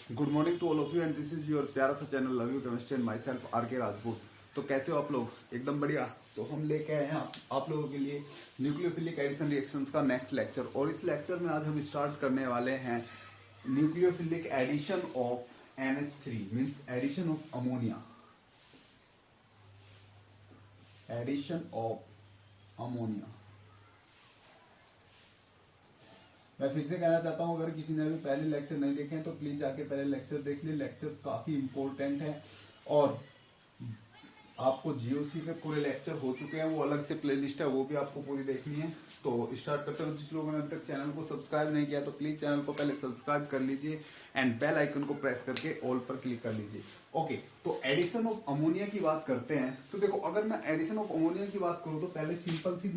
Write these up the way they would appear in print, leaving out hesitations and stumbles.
Good morning to all of you and this is your प्यारा सा channel love you chemistry and myself R K Rajput. तो कैसे हो आप लोग? एकदम बढ़िया। तो हम लेके आए हैं आप लोगों के लिए न्यूक्लियोफिलिक एडिशन रिएक्शंस का नेक्स्ट लेक्चर, और इस लेक्चर में आज हम स्टार्ट करने वाले हैं nucleophilic addition of NH3 means addition of ammonia. Addition of ammonia. मैं फिर से कहना चाहता हूं, अगर किसी ने अभी पहले लेक्चर नहीं देखे हैं तो प्लीज जाके पहले लेक्चर देख ले। लेक्चर्स काफी इंपॉर्टेंट है और आपको जीओसी के पूरे लेक्चर हो चुके हैं, वो अलग से प्लेलिस्ट है, वो भी आपको पूरी देखनी है। तो स्टार्ट करते हैं। जिस लोगों ने अभी तक चैनल को सब्सक्राइब नहीं किया तो प्लीज चैनल को पहले सब्सक्राइब कर लीजिए एंड बेल आइकन को प्रेस करके ऑल पर क्लिक कर लीजिए। ओके, तो एडिशन ऑफ अमोनिया की बात करते हैं। तो देखो, अगर मैं एडिशन ऑफ अमोनिया की बात करूं तो पहले सिंपल सी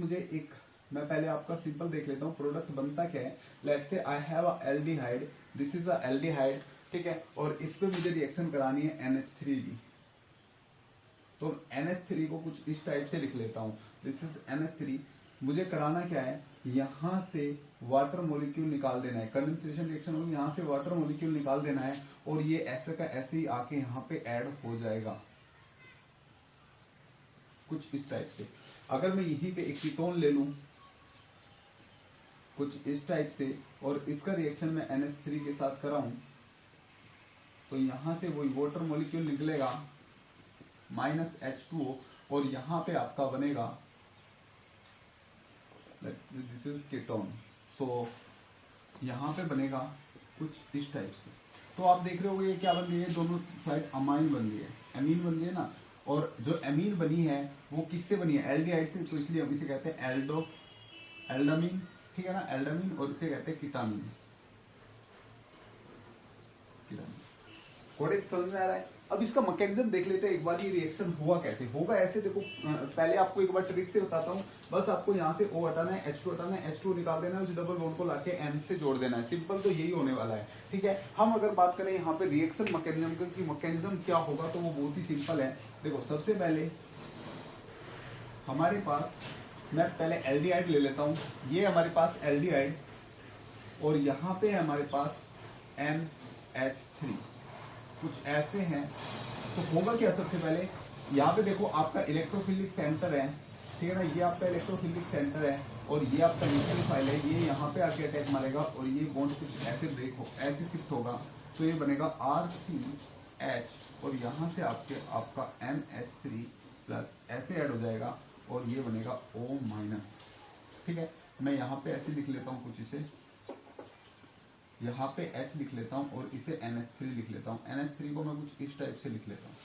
मैं पहले आपका सिंपल देख लेता हूँ। प्रोडक्ट बनता क्या है? Let's say I have a aldehyde, this is a aldehyde, ठीक है, और इस पे मुझे रिएक्शन करानी है NH3 की। तो NH3 को कुछ इस टाइप से लिख लेता हूँ, दिस इज NH3। मुझे कराना क्या है? यहां से वाटर मॉलिक्यूल निकाल देना है। कंडेंसेशन रिएक्शन होगी, यहां से वाटर मॉलिक्यूल निकाल देना है और ये ऐसे का ऐसे ही आके यहाँ पे ऐड हो जाएगा कुछ इस टाइप से। अगर मैं यहीं पे एक कीटोन ले लूं कुछ इस टाइप से और इसका रिएक्शन मैं NH3 के साथ कराऊं तो यहां से वही वाटर मॉलिक्यूल निकलेगा -H2O और यहां पे आपका बनेगा दिस इज कीटोन। सो यहां पे बनेगा कुछ इस टाइप से। तो आप देख रहे हो ये क्या बन रही है? दोनों साइड अमाइन बन रही है, एमीन बन रही है ना। और जो एमीन बनी है वो किससे बनी है? एल्डिहाइड से। तो इसलिए हम इसे कहते हैं एल्डामीन, ठीक है ना, एल्डामीन। और इसे कहते हैं कीटामीन। कोडेक्ट समझ में आ रहा है? अब इसका मैकेनिज्म देख लेते हैं एक बार, ये रिएक्शन हुआ कैसे होगा। ऐसे देखो, पहले आपको एक बार ट्रिक से बताता हूँ। बस आपको यहाँ से O हटाना है, H2 हटाना है, H2 निकाल देना है, उस डबल बॉन्ड को लाके N से जोड़ देना है। सिंपल तो यही होने वाला है, ठीक है। हम अगर बात करें यहाँ पे रिएक्शन मैकेनिज्म की, मैकेनिज्म क्या होगा, तो वो बहुत ही सिंपल है। देखो, सबसे पहले हमारे पास, मैं पहले एल्डिहाइड ले लेता हूँ। ये हमारे पास एल्डिहाइड और यहाँ पे हमारे पास NH3 कुछ ऐसे हैं। तो होगा क्या? सबसे पहले यहाँ पे देखो, आपका इलेक्ट्रोफिलिक सेंटर है, ठीक है ना, ये आपका इलेक्ट्रोफिलिक सेंटर है और ये आपका न्यूक्लियोफाइल है। ये यहाँ पे आके अटैक मारेगा और ये बॉन्ड कुछ ऐसे ब्रेक हो, ऐसे शिफ्ट होगा। तो ये बनेगा RCH और यहाँ से आपका NH3 प्लस ऐसे ऐड हो जाएगा और ये बनेगा O-, ठीक है। मैं यहाँ पे ऐसे लिख लेता हूँ कुछ, इसे यहाँ पे H लिख लेता हूँ और इसे NH3 लिख लेता हूँ। NH3 को मैं कुछ इस टाइप से लिख लेता हूँ।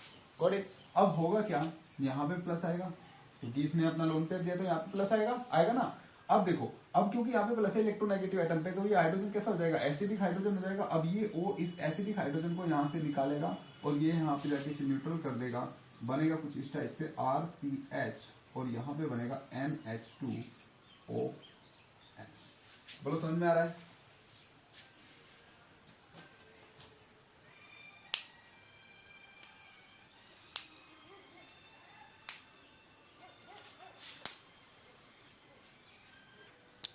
Got it? अब होगा क्या? यहाँ पे प्लस आएगा क्योंकि इसने अपना लोन पेयर दिया, तो यहाँ पे प्लस आएगा ना। अब देखो, अब क्योंकि यहाँ पे प्लस है इलेक्ट्रोनेगेटिव एटम पे, तो ये हाइड्रोजन कैसा हो जाएगा? एसिडिक हाइड्रोजन हो जाएगा। अब ये O इस एसिडिक हाइड्रोजन को यहाँ से निकालेगा और ये यहाँ पे जाके इसे न्यूट्रल कर देगा। बनेगा कुछ इस टाइप से RCH और यहाँ पे बनेगा NH2OH। बोलो, समझ में आ रहा है?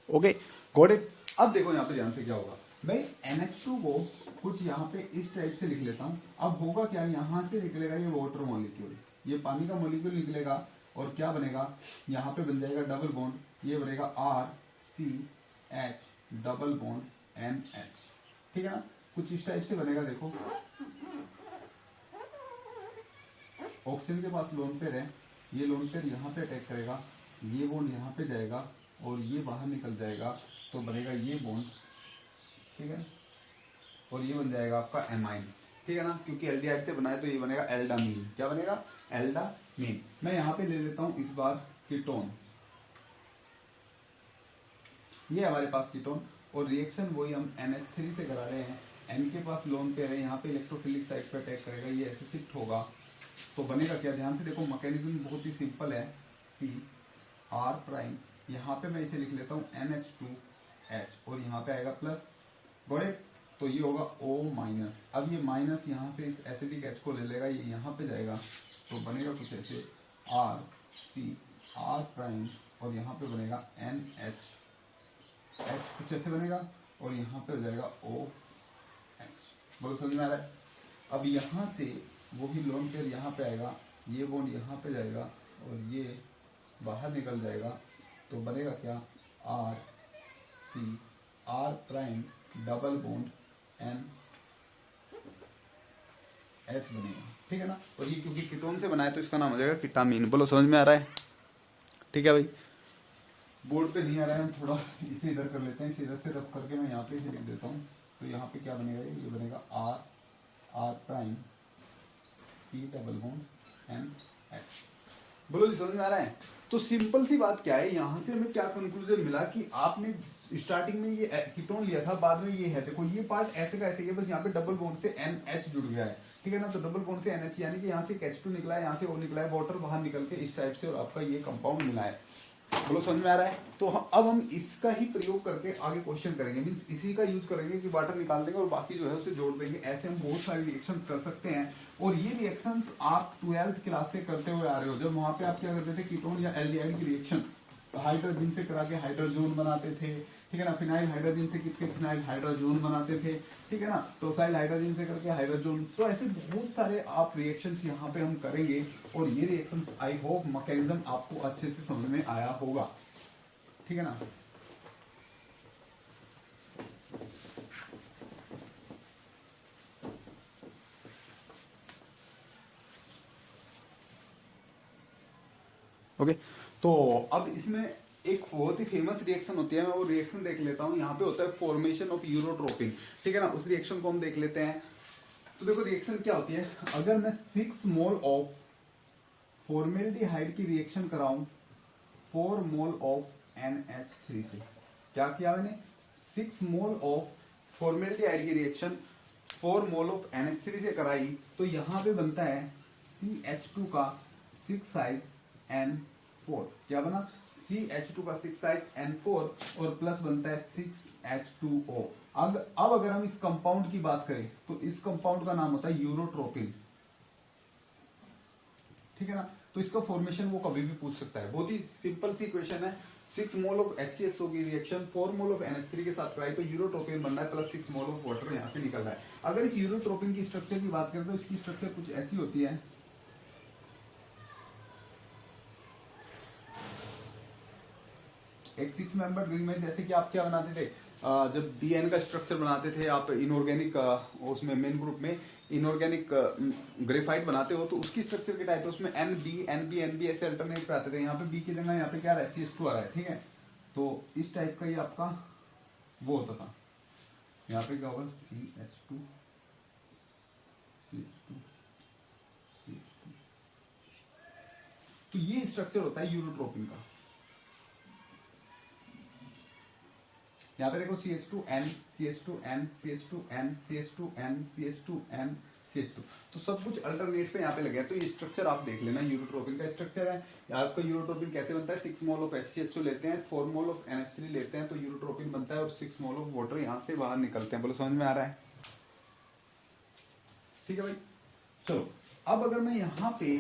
Okay, got it. अब देखो यहाँ पे ध्यान से क्या होगा। मैं इस NH2 को कुछ यहाँ पे इस टाइप से लिख लेता हूँ। अब होगा क्या? यहाँ से निकलेगा ये वाटर मॉलिक्यूल, ये पानी का मॉलिक्यूल निकलेगा और क्या बनेगा? यहाँ पे बन जाएगा डबल बॉन्ड, ये बनेगा RCH डबल बॉन्ड NH, ठीक है ना, कुछ इस टाइप से बनेगा। देखो, ऑक्सीजन के पास लोन पेयर है, ये लोन पेयर यहाँ पे अटैक करेगा, ये बॉन्ड यहाँ पे जाएगा और ये बाहर निकल जाएगा, तो बनेगा ये बॉन्ड, ठीक है, और ये बन जाएगा आपका एमाइन, ठीक है ना, क्योंकि एल्डिहाइड से बना है तो ये बनेगा एल्डामीन। क्या बनेगा? एल्डामीन। मैं यहाँ पे ले लेता हूँ इस बार कीटोन, ये हमारे पास कीटोन और रिएक्शन वही हम NH3 से करा रहे हैं। N के पास लोन पेयर है, यहाँ पे इलेक्ट्रोफिलिक साइड पे अटैक करेगा, ये ऐसे शिफ्ट होगा। तो बनेगा क्या? ध्यान से देखो, मैकेनिज्म बहुत ही सिंपल है। CR', यहाँ पे मैं इसे लिख लेता हूँ NH2H और यहाँ पे आएगा प्लस। Got it? तो ये होगा O-। अब ये माइनस यहाँ से इस एसिडिक H को ले लेगा, ये यहाँ पे जाएगा, तो बनेगा कुछ ऐसे RCR' और यहाँ पे बनेगा NH कुछ ऐसे बनेगा और यहाँ पे हो जाएगा OH। बोलो समझ में आ रहा है। अब यहाँ से वो ही लोन पेयर यहाँ पे आएगा, ये बॉन्ड यहाँ पे जाएगा और ये बाहर निकल जाएगा, तो बनेगा क्या, R C R prime double bond N H बनेगा, ठीक है ना। और ये क्योंकि कीटोन से बना है तो इसका नाम हो जाएगा कीटामीन। बोलो समझ में आ रहा है, ठीक है भाई। बोर्ड पे नहीं आ रहा है, हम थोड़ा इसे इधर कर लेते हैं, इसे इधर से रब करके मैं यहाँ पे इसे लिख देता हूँ। तो यहाँ पे क्या बनेगा, ये बनेगा R R prime C double bond N H. बोलो जी समझ में आ रहा है। तो सिंपल सी बात क्या है, यहाँ से हमें क्या कंक्लूजन मिला कि आपने स्टार्टिंग में ये कीटोन लिया था, बाद में ये है, देखो ये पार्ट ऐसे का ऐसे ही है, बस यहाँ पे डबल बॉन्ड से NH जुड़ गया है, ठीक है ना। तो डबल बॉन्ड से NH यानी कि यहाँ से H2 निकला है, यहाँ से O निकला है, वाटर बाहर निकल के इस टाइप से और आपका ये कंपाउंड मिला है। बोलो समझ में आ रहा है। तो अब हम इसका ही प्रयोग करके आगे क्वेश्चन करेंगे, मींस इसी का यूज करेंगे कि वाटर निकाल देंगे और बाकी जो है उसे जोड़ देंगे। ऐसे हम बहुत सारे रिएक्शंस कर सकते हैं और ये रिएक्शंस आप 12th क्लास से करते हुए आ रहे हो। जब वहां पे आप क्या करते थे, कीटोन या एल्डिहाइड की रिएक्शन हाइड्रोजन से करा के हाइड्रोजोन बनाते थे, ठीक है ना। फिनाइल हाइड्रोजन से कितने फिनाइल हाइड्रोजोन बनाते थे, ठीक है ना। टोसाइल हाइड्रोजन से करके हाइड्रोजोन। तो ऐसे बहुत सारे आप रिएक्शंस यहाँ पे हम करेंगे और ये रिएक्शंस आई होप मैकेनिज्म आपको अच्छे से समझ में आया होगा, ठीक है ना। ओके तो अब इसमें एक बहुत ही फेमस रिएक्शन होती है, मैं वो रिएक्शन देख लेता हूं। यहाँ पे होता है फॉर्मेशन ऑफ यूरोट्रोपिन, ठीक है ना। उस रिएक्शन को हम देख लेते हैं। तो देखो रिएक्शन क्या होती है, अगर मैं 6 मोल ऑफ फॉर्मेल्डिहाइड की रिएक्शन कराऊं 4 मोल ऑफ NH3 से, क्या किया मैंने, 6 मोल ऑफ फॉर्मेल्डिहाइड की रिएक्शन 4 मोल ऑफ NH3 से कराई, तो यहां पे बनता है CH2 का 6 साइज N4। क्या बना, CH2 का 6 साइज N4 और प्लस बनता है 6H2O। अब अगर हम इस कंपाउंड की बात करें तो इस कंपाउंड का नाम होता है यूरोट्रोपिन, ठीक है ना। तो इसका फॉर्मेशन वो कभी भी पूछ सकता है, बहुत ही सिंपल सी इक्वेशन है। 6 मोल ऑफ HCSO की रिएक्शन 4 मोल ऑफ NH3 के साथ कराई तो यूरोट्रोपिन बन रहा है प्लस 6 मोल ऑफ वाटर यहां से निकल रहा है। अगर इस यूरोट्रोपिन की स्ट्रक्चर की बात करें तो इसकी स्ट्रक्चर कुछ ऐसी होती है, एक 6 मेंबर रिंग में जैसे कि आप क्या बनाते थे, जब DN का स्ट्रक्चर बनाते थे आप इनऑर्गेनिक, उसमें मेन ग्रुप में इनऑर्गेनिक ग्रेफाइट बनाते हो तो उसकी स्ट्रक्चर के टाइप है, उसमें NB ऐसे अल्टरनेट पे आते थे। यहाँ पे B की जगह यहाँ पे क्या CH2 आ रहा है, ठीक है। तो इस टाइप का ये आपका वो होता था, यहाँ पे क्या होगा CH2 तो ये स्ट्रक्चर होता है यूरोट्रोपिन का। यहाँ पे देखो CH2N CH2N CH2N CH2N CH2N CH2, तो सब कुछ अल्टरनेट पे यहाँ पे लगे हैं। तो ये स्ट्रक्चर आप देख लेना, यूरोट्रोपिन का स्ट्रक्चर है। आपका यूरोट्रोपिन कैसे बनता है, 6 मोल ऑफ HCHO लेते हैं, 4 मोल ऑफ NH3 लेते हैं तो यूरोट्रोपिन बनता है और 6 मोल ऑफ वाटर यहाँ से बाहर निकलते हैं। बोलो समझ में आ रहा है, ठीक है भाई। चलो अब अगर मैं यहाँ पे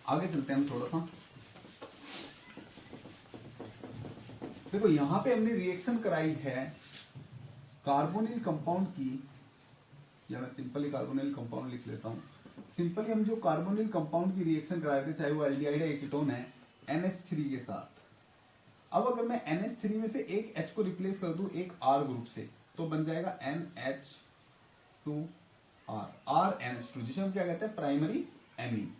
आगे चलते हैं हम थोड़ा सा, देखो यहां पे हमने रिएक्शन कराई है कार्बोनिल कंपाउंड की, या मैं सिंपली कार्बोनिल कंपाउंड लिख लेता हूं। सिंपली हम जो कार्बोनिल कंपाउंड की रिएक्शन कराए थे, चाहे वो एल्डिहाइड है कीटोन है, NH3 के साथ। अब अगर मैं NH3 में से एक H को रिप्लेस कर दूं एक R ग्रुप से तो बन जाएगा NH2R, RNH2, जिसे हम क्या कहते हैं प्राइमरी एमीन।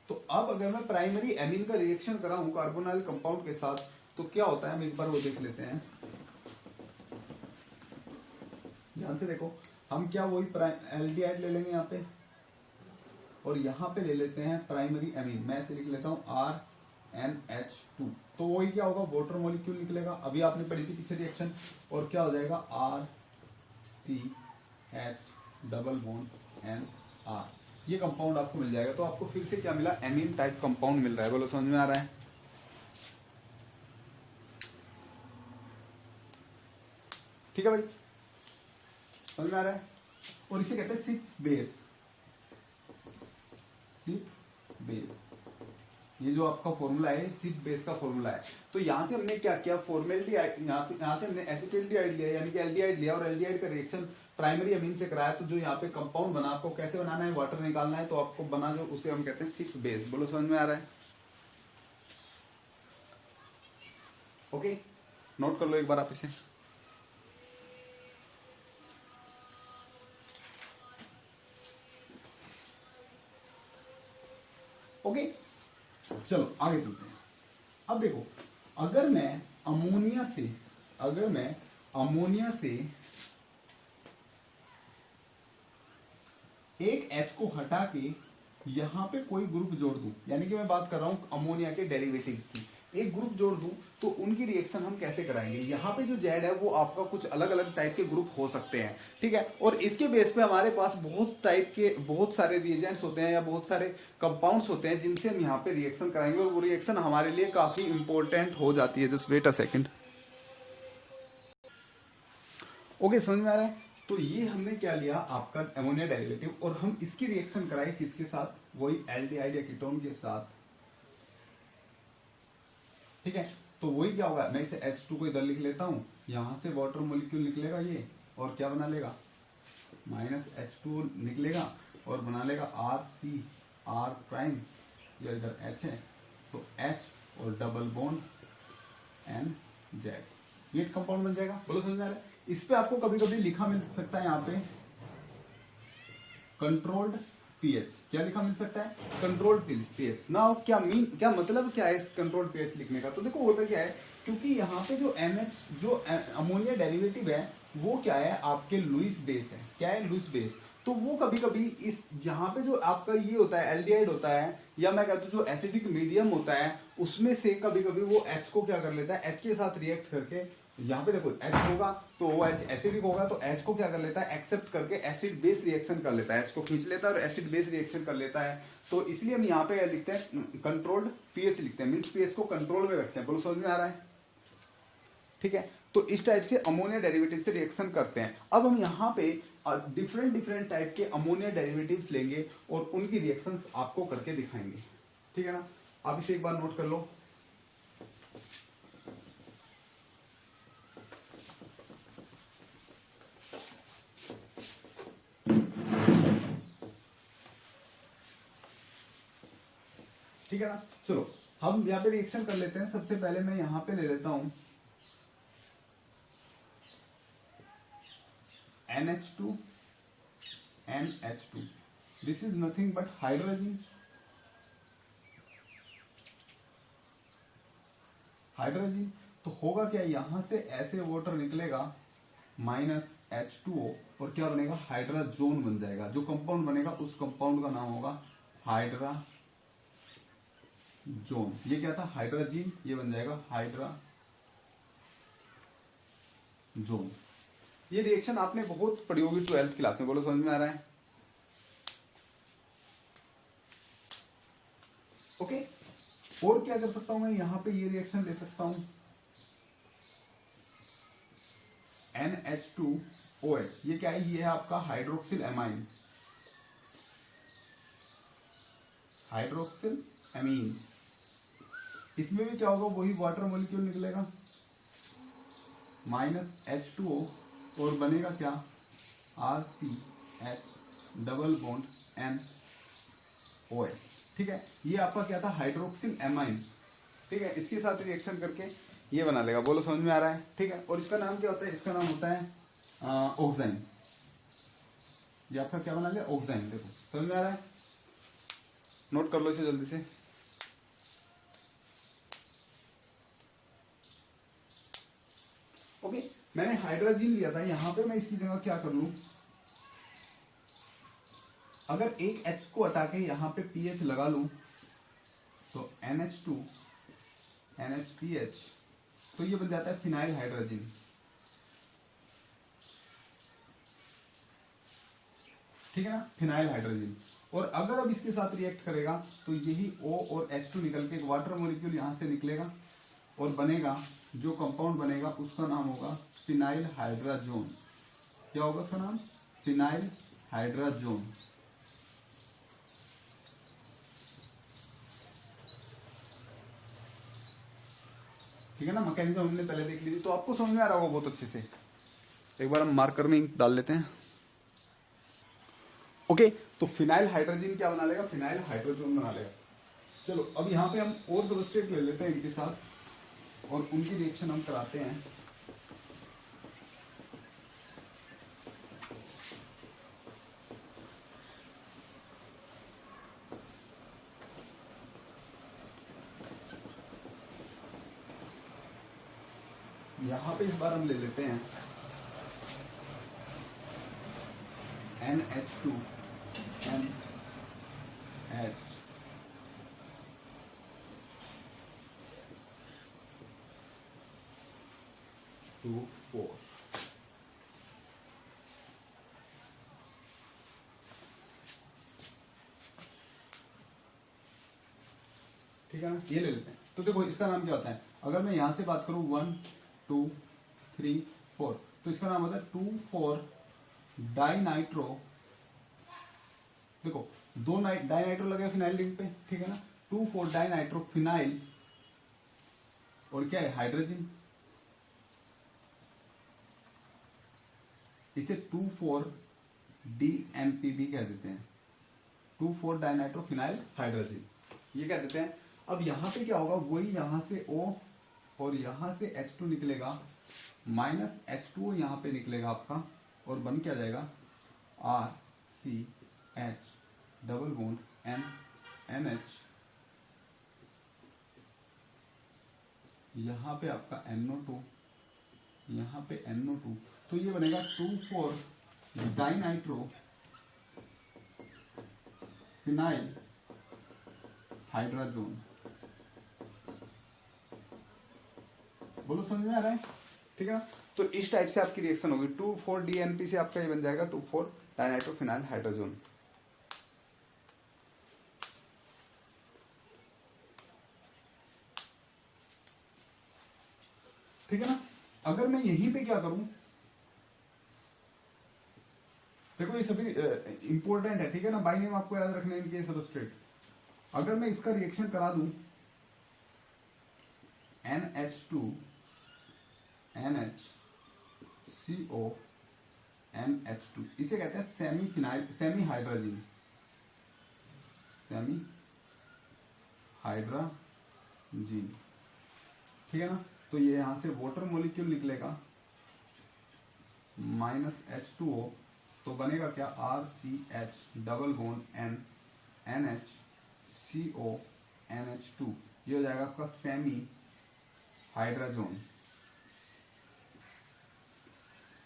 तो अब अगर मैं प्राइमरी एमीन का रिएक्शन कराऊं कार्बोनिल कंपाउंड के साथ तो क्या होता है, हम एक बार वो देख लेते हैं। ध्यान से देखो, हम क्या वही एल्डिहाइड ले लेंगे यहाँ पे और यहाँ पे ले लेते हैं प्राइमरी एमीन। मैं ऐसे लिख लेता हूँ RNH2, तो वही क्या होगा, वाटर मॉलिक्यूल निकलेगा। अभी आपने पढ़ी थी पीछे रिएक्शन, और क्या हो जाएगा RCH डबल बॉन्ड NR, ये कंपाउंड आपको मिल जाएगा। तो आपको फिर से क्या मिला, एमीन टाइप कंपाउंड मिल रहा है। बोलो समझ में आ रहा है, ठीक है भाई, समझ में आ रहा है। और इसे कहते हैं सिप बेस, ये जो आपका फॉर्मूला है सिप बेस का फॉर्मूला है। तो यहाँ से हमने क्या किया, फॉर्मेलिटी यहाँ से हमने एसिटिल्डिहाइड लिया यानी कि एल्डिहाइड लिया और एल्डिहाइड का रिएक्शन प्राइमरी अमीन से कराया। तो जो यहाँ पे कंपाउंड बना, आपको कैसे बनाना है, वाटर निकालना है, तो आपको बना जो उसे हम कहते हैं सिप बेस। बोलो समझ में आ रहा है? ओके, नोट कर लो एक बार आप इसे। ओके, चलो आगे चलते हैं। अब देखो, अगर मैं अमोनिया से एक H को हटा के यहां पे कोई ग्रुप जोड़ दूं, यानी कि मैं बात कर रहा हूं अमोनिया के डेरिवेटिव्स की, एक ग्रुप जोड़ दूं तो उनकी रिएक्शन हम कैसे कराएंगे। यहाँ पे जो जेड है वो आपका कुछ अलग अलग टाइप के ग्रुप हो सकते हैं, ठीक है। और इसके बेस पे हमारे पास बहुत सारे रिएजेंट्स होते हैं या बहुत सारे कंपाउंड्स होते हैं जिनसे हम यहाँ पे रिएक्शन कराएंगे और वो रिएक्शन हमारे लिए काफी इंपॉर्टेंट हो जाती है। Just wait a second. Okay, समझ में आ रहा है? तो ये हमने क्या लिया, आपका अमोनिया डेरिवेटिव, और हम इसकी रिएक्शन कराए किसके साथ, वही एल्डिहाइड या कीटोन के साथ, ठीक है। तो वही क्या होगा, मैं इसे H2 को इधर लिख लेता हूं, यहां से वाटर मॉलिक्यूल निकलेगा ये, और क्या बना लेगा, -H2 निकलेगा और बना लेगा RCR प्राइम, या इधर H है तो H और डबल बॉन्ड NZ, ये कंपाउंड बन जाएगा। बोलो समझ में आ रहा है? इस पे आपको कभी कभी लिखा मिल सकता है यहाँ पे कंट्रोल्ड पीएच, क्या लिखा मिल सकता है, कंट्रोल्ड पीएच ना। क्या मतलब क्या है इस कंट्रोल्ड पीएच लिखने का, तो देखो होता क्या है, क्योंकि यहाँ पे जो NH जो अमोनिया डेरिवेटिव है वो क्या है, आपके लुईस बेस है। क्या है, लुईस बेस। तो वो कभी कभी इस यहाँ पे जो आपका ये होता है एल्डिहाइड होता है, या मैं कहता हूँ जो एसिडिक मीडियम होता है, उसमें से कभी कभी वो H को क्या कर लेता है, H के साथ रिएक्ट करके, यहाँ पे देखो H होगा तो OH एसिडिक होगा, तो H को क्या कर लेता है, एक्सेप्ट करके एसिड बेस रिएक्शन कर लेता है, H को खींच लेता है और एसिड बेस रिएक्शन कर लेता है। तो इसलिए हम यहाँ पे लिखते हैं कंट्रोल्ड पीएच लिखते हैं, मींस पीएच को कंट्रोल में रखते हैं। बोलो समझ में आ रहा है? ठीक है, तो इस टाइप से अमोनिया डेरिवेटिव से रिएक्शन करते हैं। अब हम यहाँ पे डिफरेंट टाइप के अमोनिया डेरिवेटिव्स लेंगे और उनकी रिएक्शंस आपको करके दिखाएंगे, ठीक है ना। आप इसे एक बार नोट कर लो। ठीक है ना, चलो हम यहाँ पे रिएक्शन कर लेते हैं। सबसे पहले मैं यहाँ पे ले लेता हूं NH2 NH2, this is nothing but hydrogen. Hydrogen तो होगा क्या, यहां से ऐसे वाटर निकलेगा -H2O और क्या बनेगा, हाइड्राजोन बन जाएगा। जो कंपाउंड बनेगा उस कंपाउंड का नाम होगा हाइड्राजोन। ये क्या था, हाइड्रोजन, ये बन जाएगा हाइड्राजोन। ये रिएक्शन आपने बहुत पढ़ी होगी 12th क्लास में। बोलो समझ में आ रहा है? ओके, और क्या कर सकता हूं मैं, यहां पे ये रिएक्शन ले सकता हूं NH2OH, ये क्या है, ये है आपका हाइड्रोक्सिल एमाइन, हाइड्रोक्सिल एमीन। इसमें भी क्या होगा, वही वाटर मॉलिक्यूल निकलेगा -H2O और बनेगा क्या, RCH डबल बॉन्ड NOH, ठीक है। ये आपका क्या था, हाइड्रोक्सिल एमाइन, ठीक है। इसके साथ रिएक्शन करके ये बना लेगा। बोलो समझ में आ रहा है? ठीक है, और इसका नाम क्या होता है, इसका नाम होता है ऑक्साइन। ये आपका क्या बना लिया, ऑक्साइन। देखो समझ में आ रहा है? नोट कर लो इसे जल्दी से। ओके, मैंने हाइड्रोजन लिया था, यहां पे मैं इसकी जगह क्या कर लूं, अगर एक H को हटा के यहां पे पीएच लगा लूं तो NH2 NHPH, तो ये बन जाता है फिनाइल हाइड्रोजन। ठीक है ना, फिनाइल हाइड्रोजन। और अगर अब इसके साथ रिएक्ट करेगा तो यही O और H2 निकल के एक वाटर मॉलिक्यूल यहां से निकलेगा और बनेगा, जो कंपाउंड बनेगा उसका नाम होगा फिनाइल हाइड्राजोन। क्या होगा उसका नाम, फिनाइल हाइड्राजोन। ठीक है ना, मैकेनिज्म हमने पहले देख ली थी, तो आपको समझ में आ रहा होगा बहुत अच्छे से। एक बार हम मार्कर में इंक डाल लेते हैं। ओके, तो फिनाइल हाइड्रोजन क्या बना लेगा, फिनाइल हाइड्रोजन बना लेगा। चलो अब यहाँ पे हम और सबस्ट्रेट ले लेते हैं इनके साथ और उनकी रिएक्शन हम कराते हैं। यहाँ पे इस बार हम ले लेते हैं NH2 NH टू 4। ठीक है ना, ये ले लेते हैं। तो देखो इसका नाम क्या होता है, अगर मैं यहां से बात करूं 1 2 3 4, तो इसका नाम होता है 2,4 डाइनाइट्रो। देखो दो डाइनाइट्रो लगे फिनाइल रिंग पे, ठीक है ना, 2,4 डाइनाइट्रो फिनाइल और क्या है हाइड्रोजन, इसे 2,4 DNPB कह देते हैं, 2,4 डाइनाइट्रो फिनाइल हाइड्रोजन, ये कह देते हैं। अब यहां पे क्या होगा, वही यहां से O और यहां से H2 निकलेगा, माइनस H2O यहां पे निकलेगा आपका, और बन क्या जाएगा RCH डबल बॉन्ड NH, यहां पे आपका NO2, यहां पे NO2, तो ये बनेगा 2,4 डाइनाइट्रो फिनाइल हाइड्रोजन। बोलो समझ में आ रहा है, ठीक है ना। तो इस टाइप से आपकी रिएक्शन होगी, 2,4 DNP से आपका ये बन जाएगा 2,4 डाइनाइट्रो फिनाइल हाइड्रोजन। ठीक है ना। अगर मैं यहीं पे क्या करूं, देखो ये सभी इंपॉर्टेंट है, ठीक है ना, बाई नेम आपको याद रखना है इनके सबस्ट्रेट। अगर मैं इसका रिएक्शन करा दूं NH2 NHCO NH2, इसे कहते हैं semi phenyl, semi hydrogen, semi hydrogen, ठीक है ना। तो ये यहां से वाटर मॉलिक्यूल निकलेगा माइनस H2O, तो बनेगा क्या RCH double bond N NHCO NH2, ये हो जाएगा आपका सेमी हाइड्रोजन,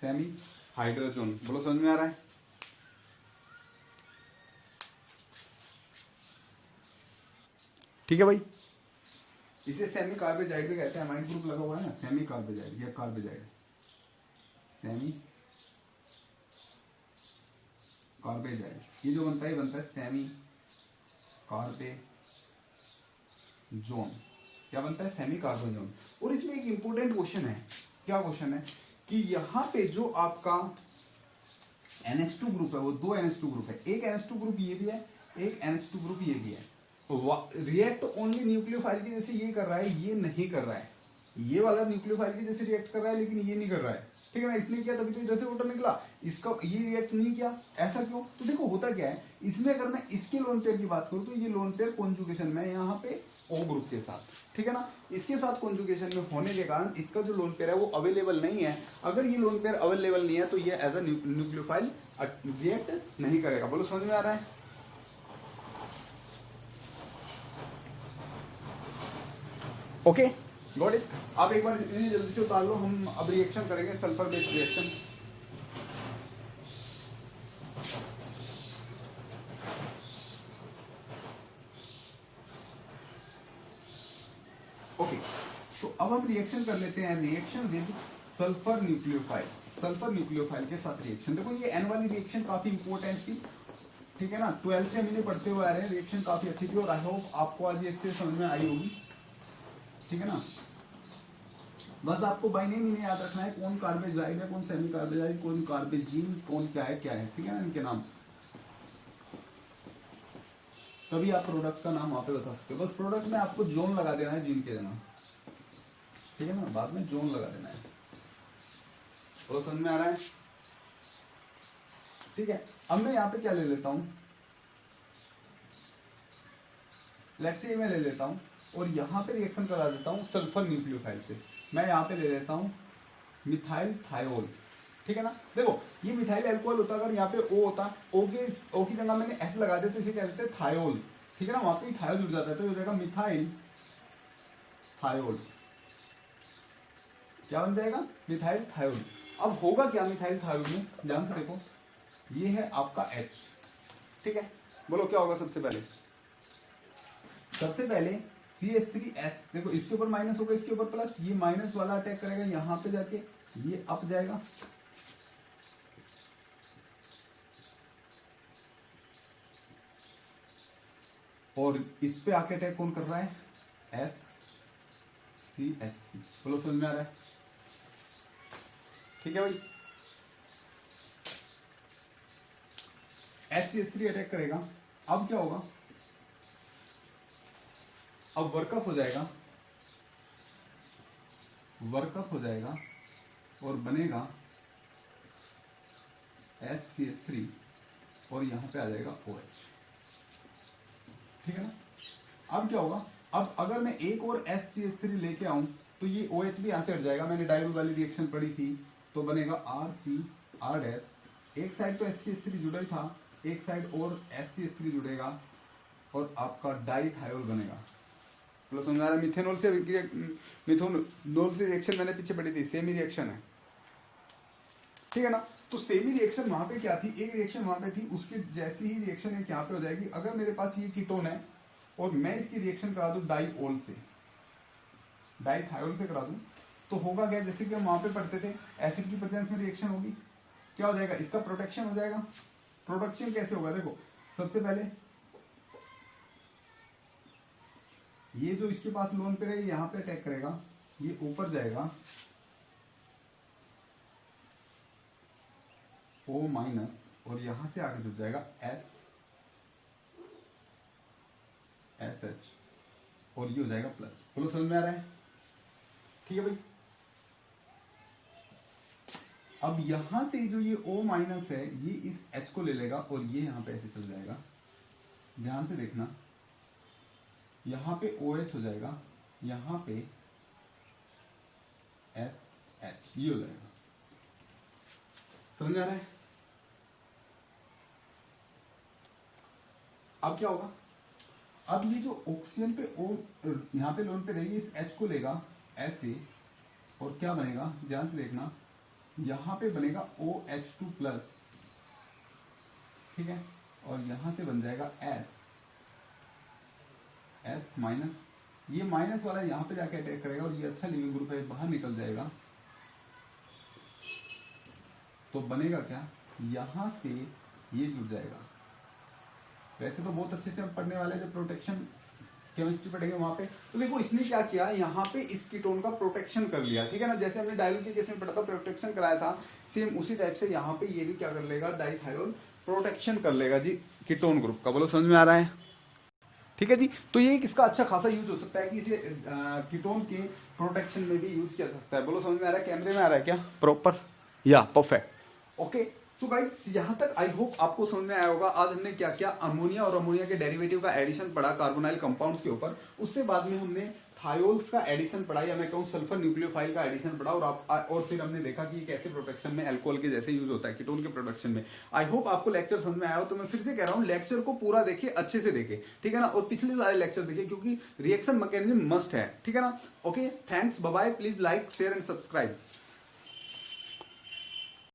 सेमी हाइड्रोजन। बोलो समझ में आ रहा है, ठीक है भाई। इसे सेमी कार्बेजाइड भी कहते हैं, अमाइन ग्रुप लगा हुआ है ना, सेमी कार्बेजाइड या कार्बेजाइड, सेमी कार्बेजाइड, ये जो बनता है सेमी कार्बेजोन, क्या बनता है सेमी कार्बोजोन। और इसमें एक इंपॉर्टेंट क्वेश्चन है, क्या क्वेश्चन है कि यहां पे जो आपका NH2 ग्रुप है वो दो NH2 ग्रुप है, एक NH2 ग्रुप ये भी है, एक NH2 ग्रुप ये भी है। रिएक्ट ओनली न्यूक्लियोफाइल की जैसे ये कर रहा है, ये नहीं कर रहा है, ये वाला न्यूक्लियोफाइल की जैसे रिएक्ट कर रहा है लेकिन ये नहीं कर रहा है, ठीक है ना। इसने किया तभी तो इधर से वाटर निकला, इसका ये रिएक्ट नहीं किया, ऐसा क्यों। तो देखो होता क्या है इसमें, अगर मैं इसके लोन पेयर की बात करूं तो ये लोन पेयर कॉन्जुगेशन में यहाँ पे O ग्रुप के साथ, ठीक है ना, इसके साथ कॉन्जुगेशन में होने के कारण इसका जो लोन पेयर है वो अवेलेबल नहीं है। अगर ये लोन पेयर अवेलेबल नहीं है तो ये एज अ न्यूक्लियोफाइल रिएक्ट नहीं करेगा। बोलो समझ में आ रहा है, ओके गॉट इट। आप एक बार इन्हें जल्दी से उतार लो, हम अब रिएक्शन करेंगे सल्फर बेस्ड रिएक्शन। ओके, तो अब हम रिएक्शन कर लेते हैं, reaction with sulphur nucleophile, sulphur nucleophile के साथ रिएक्शन। देखो ये एन वाली रिएक्शन काफी इंपॉर्टेंट थी, ठीक है ना, 12th से हम इन्हें पढ़ते हुए आ रहे हैं, रिएक्शन काफी अच्छी थी और आई होप आपको आज ये अच्छे समझ में आई होगी, ठीक है ना। बस आपको बाय नेम इन्हें याद रखना है, कौन कार्बेजाइड है, कौन सेमी कार्बेजाइड, कौन कार्बेजीन, कौन क्या है, ठीक है ना, इनके नाम। तभी आप प्रोडक्ट का नाम वहां पे बता सकते हो। बस प्रोडक्ट में आपको जोन लगा देना है जीन के जगह। ठीक है ना, बाद में जोन लगा देना है। तो समझ में आ रहा है? ठीक है, अब मैं यहाँ पे क्या ले लेता हूँ, लेट्स से मैं ले लेता हूँ और यहाँ पे रिएक्शन करा देता हूँ सल्फर न्यूक्लियोफाइल से। मैं यहाँ पे ले लेता हूँ मिथाइल थायोल। ठीक है ना, देखो ये मिथाइल एल्कोहल होता, अगर यहाँ पे ओ होता, ओ की जगह मैंने एस लगा दिया तो इसे क्या कहते हैं, थायोल। ठीक है ना, वहां पे थायोल जुड़ जाता है तो हो जाएगा मिथाइल थायोल। क्या बन जाएगा, मिथाइल थायोल। अब होगा क्या मिथाइल थायोल में, ध्यान से देखो, ये है आपका H। ठीक है, बोलो क्या होगा सबसे पहले, सबसे पहले CH3S, देखो इसके ऊपर माइनस होगा, इसके ऊपर प्लस, ये माइनस वाला अटैक करेगा यहां पे जाके, ये अप जाएगा, और इस पे आके अटैक कौन कर रहा है, SCH3। बोलो समझ में आ रहा है? ठीक है भाई, SCH3 अटैक करेगा, अब क्या होगा, अब वर्कअप हो जाएगा, वर्कअप हो जाएगा और बनेगा SCH3 और यहां पे आ जाएगा OH। ठीक है ना, अब क्या होगा, अब अगर मैं एक और SCH3 लेके आऊं तो ये OH भी यहां से हट जाएगा, मैंने डायोल वाली रिएक्शन पढ़ी थी, तो बनेगा RCR-, एक साइड तो SCH3 जुड़ा ही था, एक साइड और SCH3 जुड़ेगा और आपका डाइथायोल बनेगा। मतलब समझ आ रहा है? मिथेनॉल से रिएक्शन मैंने पीछे पढ़ी थी, सेम ही रिएक्शन है। ठीक है ना, तो सेम ही रिएक्शन वहां पे क्या थी, एक रिएक्शन वहां पे थी, उसके जैसी ही रिएक्शन एक यहाँ पे हो जाएगी। अगर मेरे पास ये कीटोन है और मैं इसकी रिएक्शन करा दूं डाइओल से, डाइथायोल से करा दूं, तो होगा क्या, जैसे कि हम वहां पे पढ़ते थे, एसिड की प्रेजेंस में रिएक्शन होगी, क्या हो जाएगा, इसका प्रोटेक्शन हो जाएगा। प्रोटेक्शन कैसे होगा, देखो सबसे पहले ये जो इसके पास लोन पे रहे यहाँ पे अटैक करेगा, ये ऊपर जाएगा O माइनस और यहां से आगे जुड़ जाएगा SH और ये हो जाएगा प्लस। बोलो समझ में आ रहा है? ठीक है भाई, अब यहां से जो ये O माइनस है ये इस H को ले लेगा और ये यहां पे ऐसे चल जाएगा, ध्यान से देखना, यहां पे OH हो जाएगा, यहां पे SH, ये हो जाएगा। समझ में आ रहा है? अब क्या होगा, अब ये जो ऑक्सीजन पे O यहां पे लोन पे रहेगी, इस H को लेगा ऐसे और क्या बनेगा, ध्यान से देखना, यहां पे बनेगा OH2 प्लस, ठीक है, और यहां से बन जाएगा S माइनस, ये माइनस वाला यहां पे जाके अटैक करेगा और ये अच्छा लिविंग ग्रुप है, बाहर निकल जाएगा, तो बनेगा क्या, यहां से ये जुड़ जाएगा। वैसे तो बहुत अच्छे से हम पढ़ने वाले जब प्रोटेक्शन केमिस्ट्री पढ़ेंगे वहां पे, तो देखो इसने क्या किया, यहाँ पे इस कीटोन का प्रोटेक्शन कर लिया। ठीक है ना, जैसे हमने डायल के केस में पढ़ा था, प्रोटेक्शन कराया था, सेम उसी टाइप से यहाँ पे ये भी क्या कर लेगा, डाइथायोल प्रोटेक्शन कर लेगा जी कीटोन ग्रुप का। बोलो समझ में आ रहा है? ठीक है जी, तो ये किसका अच्छा खासा यूज हो सकता है कि इसे कीटोन के प्रोटेक्शन में भी यूज किया सकता है। बोलो समझ में आ रहा है? कैमरे में आ रहा है क्या प्रॉपर? या परफेक्ट, ओके। सो गाइस यहाँ तक आई होप आपको समझ में आया होगा। आज हमने क्या किया, अमोनिया और अमोनिया के डेरिवेटिव का एडिशन पढ़ा कार्बोनाइल कंपाउंड्स के ऊपर, उससे बाद में हमने थायोल्स का एडिशन पढ़ा, या मैं कहूँ सल्फर न्यूक्लियोफाइल का एडिशन पढ़ा, और फिर हमने देखा कि कैसे प्रोटेक्शन में अल्कोहल के जैसे यूज होता है कीटोन के प्रोडक्शन में। आई होप आपको लेक्चर समझ में आया हो। तो मैं फिर से कह रहा हूँ, लेक्चर को पूरा देखिए, अच्छे से देखिए, ठीक है ना, और पिछले सारे लेक्चर देखिए, क्योंकि रिएक्शन मैकेनिज्म मस्ट है। ठीक है ना, okay, thanks, bye bye, please like share and subscribe.